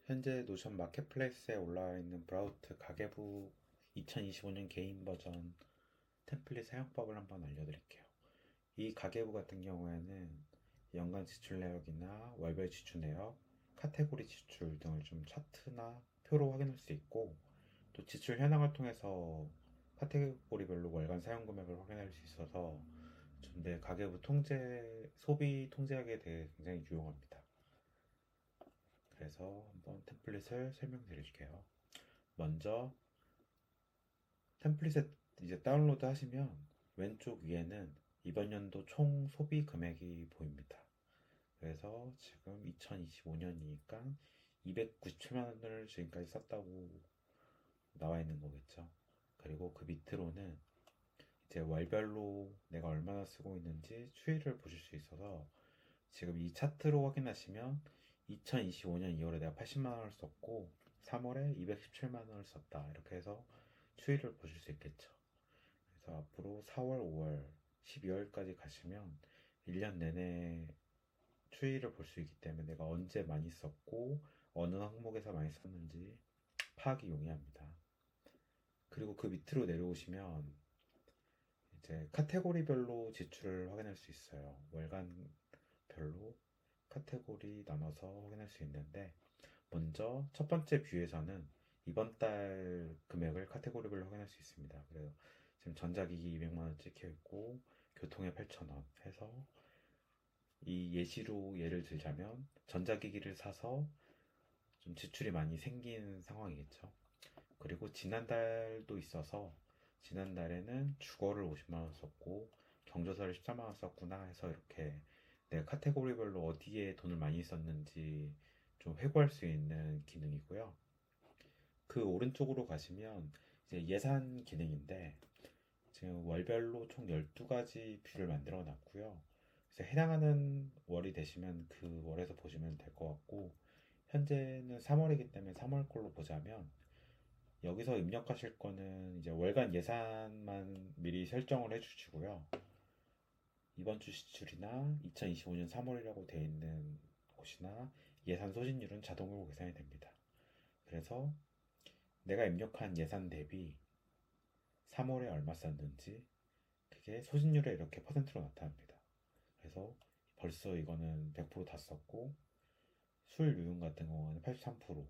현재 노션 마켓플레이스에 올라와 있는 브라우트 가계부 2025년 개인 버전 템플릿 사용법을 한번 알려드릴게요. 이 가계부 같은 경우에는 연간 지출 내역이나 월별 지출 내역, 카테고리 지출 등을 좀 차트나 표로 확인할 수 있고, 또 지출 현황을 통해서 카테고리별로 월간 사용 금액을 확인할 수 있어서 좀 내 가계부 통제, 소비 통제하기에 대해 굉장히 유용합니다. 그래서 한번 템플릿을 설명드릴게요. 먼저 템플릿을 이제 다운로드 하시면 왼쪽 위에는 이번 연도 총 소비 금액이 보입니다. 그래서 지금 2025년이니까 297만 원을 지금까지 썼다고 나와 있는 거겠죠. 그리고 그 밑으로는 이제 월별로 내가 얼마나 쓰고 있는지 추이를 보실 수 있어서 지금 이 차트로 확인하시면 2025년 2월에 내가 80만 원을 썼고 3월에 217만 원을 썼다. 이렇게 해서 추이를 보실 수 있겠죠. 그래서 앞으로 4월, 5월, 12월까지 가시면 1년 내내 추이를 볼 수 있기 때문에 내가 언제 많이 썼고 어느 항목에서 많이 썼는지 파악이 용이합니다. 그리고 그 밑으로 내려오시면 이제 카테고리별로 지출을 확인할 수 있어요. 월간별로 카테고리 나눠서 확인할 수 있는데, 먼저 첫 번째 뷰에서는 이번 달 금액을 카테고리별로 확인할 수 있습니다. 그래서 지금 전자기기 200만 원 찍혀 있고 교통에 8,000원 해서, 이 예시로 예를 들자면 전자기기를 사서 좀 지출이 많이 생긴 상황이겠죠. 그리고 지난달도 있어서 지난달에는 주거를 50만 원 썼고 경조사를 14만 원 썼구나 해서 이렇게 내가 카테고리별로 어디에 돈을 많이 썼는지 좀 회고할 수 있는 기능이고요. 그 오른쪽으로 가시면 이제 예산 기능인데, 지금 월별로 총 12가지 뷰를 만들어 놨고요. 그래서 해당하는 월이 되시면 그 월에서 보시면 될 것 같고, 현재는 3월이기 때문에 3월 걸로 보자면, 여기서 입력하실 거는 이제 월간 예산만 미리 설정을 해주시고요. 이번 주 지출이나 2025년 3월이라고 되어 있는 곳이나 예산 소진율은 자동으로 계산이 됩니다. 그래서 내가 입력한 예산 대비 3월에 얼마 썼는지, 그게 소진율에 이렇게 퍼센트로 나타납니다. 그래서 벌써 이거는 100%다 썼고, 술 유흥 같은 경우는 83%,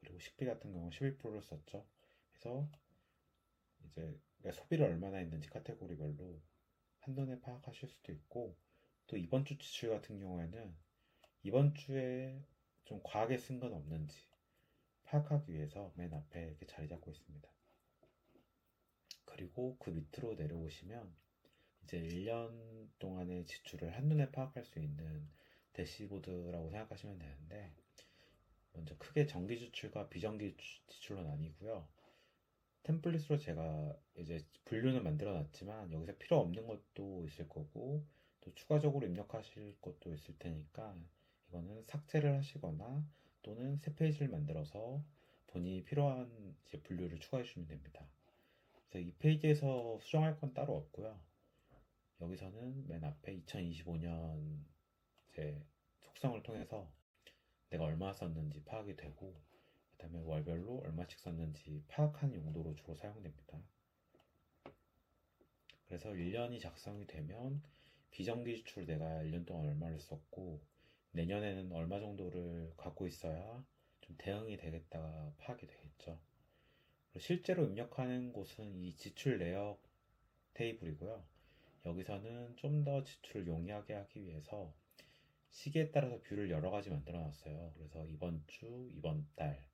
그리고 식비 같은 경우는 11%를 썼죠. 그래서 이제 소비를 얼마나 했는지 카테고리별로 한눈에 파악하실 수도 있고, 또 이번 주 지출 같은 경우에는 이번 주에 좀 과하게 쓴 건 없는지 파악하기 위해서 맨 앞에 이렇게 자리 잡고 있습니다. 그리고 그 밑으로 내려오시면 이제 1년 동안의 지출을 한눈에 파악할 수 있는 대시보드라고 생각하시면 되는데, 먼저 크게 정기 지출과 비정기 지출로 나뉘고요. 템플릿으로 제가 이제 분류는 만들어 놨지만 여기서 필요 없는 것도 있을 거고 또 추가적으로 입력하실 것도 있을 테니까, 이거는 삭제를 하시거나 또는 새 페이지를 만들어서 본인이 필요한 이제 분류를 추가해 주시면 됩니다. 그래서 이 페이지에서 수정할 건 따로 없고요. 여기서는 맨 앞에 2025년 제 속성을 통해서 내가 얼마 썼는지 파악이 되고, 그 다음에 월별로 얼마씩 썼는지 파악한 용도로 주로 사용됩니다. 그래서 1년이 작성이 되면 비정기 지출 내가 1년 동안 얼마를 썼고 내년에는 얼마 정도를 갖고 있어야 좀 대응이 되겠다가 파악이 되겠죠. 실제로 입력하는 곳은 이 지출 내역 테이블이고요. 여기서는 좀 더 지출을 용이하게 하기 위해서 시기에 따라서 뷰를 여러 가지 만들어 놨어요. 그래서 이번 주, 이번 달,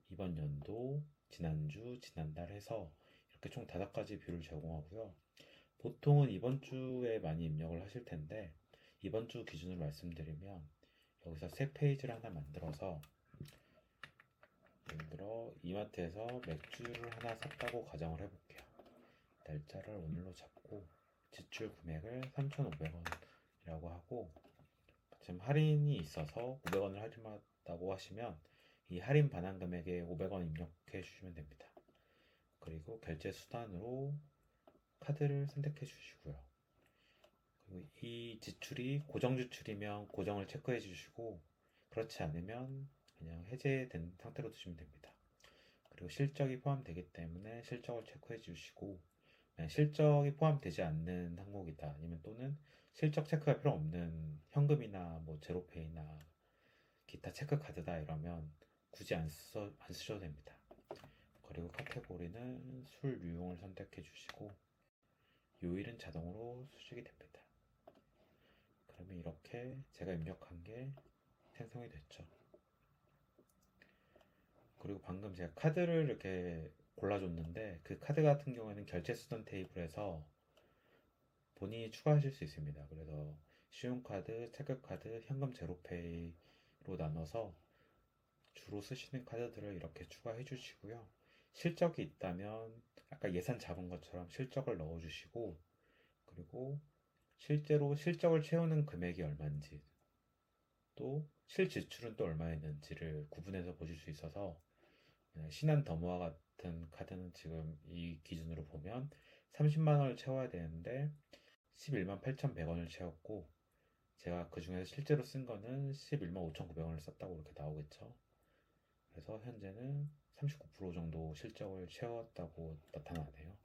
이번 연도, 지난주, 지난달 해서 이렇게 총 5가지 뷰를 제공하고요. 보통은 이번 주에 많이 입력을 하실 텐데, 이번 주 기준으로 말씀드리면 여기서 새 페이지를 하나 만들어서, 예를 들어 이마트에서 맥주를 하나 샀다고 가정을 해볼게요. 날짜를 오늘로 잡고 지출 금액을 3,500원이라고 하고, 지금 할인이 있어서 500원을 할인받다고 하시면 이 할인 반환 금액에 500원 입력해 주시면 됩니다. 그리고 결제 수단으로 카드를 선택해 주시고요. 그리고 이 지출이 고정 지출이면 고정을 체크해 주시고, 그렇지 않으면 그냥 해제된 상태로 두시면 됩니다. 그리고 실적이 포함되기 때문에 실적을 체크해 주시고, 만약 실적이 포함되지 않는 항목이다, 아니면 또는 실적 체크가 필요 없는 현금이나 뭐 제로페이나 기타 체크 카드다 이러면 굳이 안 쓰셔도 됩니다. 그리고 카테고리는 술 유용을 선택해 주시고, 요일은 자동으로 수식이 됩니다. 그러면 이렇게 제가 입력한 게 생성이 됐죠. 그리고 방금 제가 카드를 이렇게 골라줬는데, 그 카드 같은 경우에는 결제 수단 테이블에서 본인이 추가하실 수 있습니다. 그래서 신용카드, 체크카드, 현금 제로페이로 나눠서 주로 쓰시는 카드들을 이렇게 추가해 주시고요. 실적이 있다면 아까 예산 잡은 것처럼 실적을 넣어 주시고, 그리고 실제로 실적을 채우는 금액이 얼마인지, 또 실지출은 또 얼마였는지를 구분해서 보실 수 있어서, 신한 더모아 같은 카드는 지금 이 기준으로 보면 30만 원을 채워야 되는데 11만 8,100원을 채웠고, 제가 그 중에서 실제로 쓴 거는 11만 5,900원을 썼다고 이렇게 나오겠죠. 그래서 현재는 39% 정도 실적을 채웠다고 나타나네요.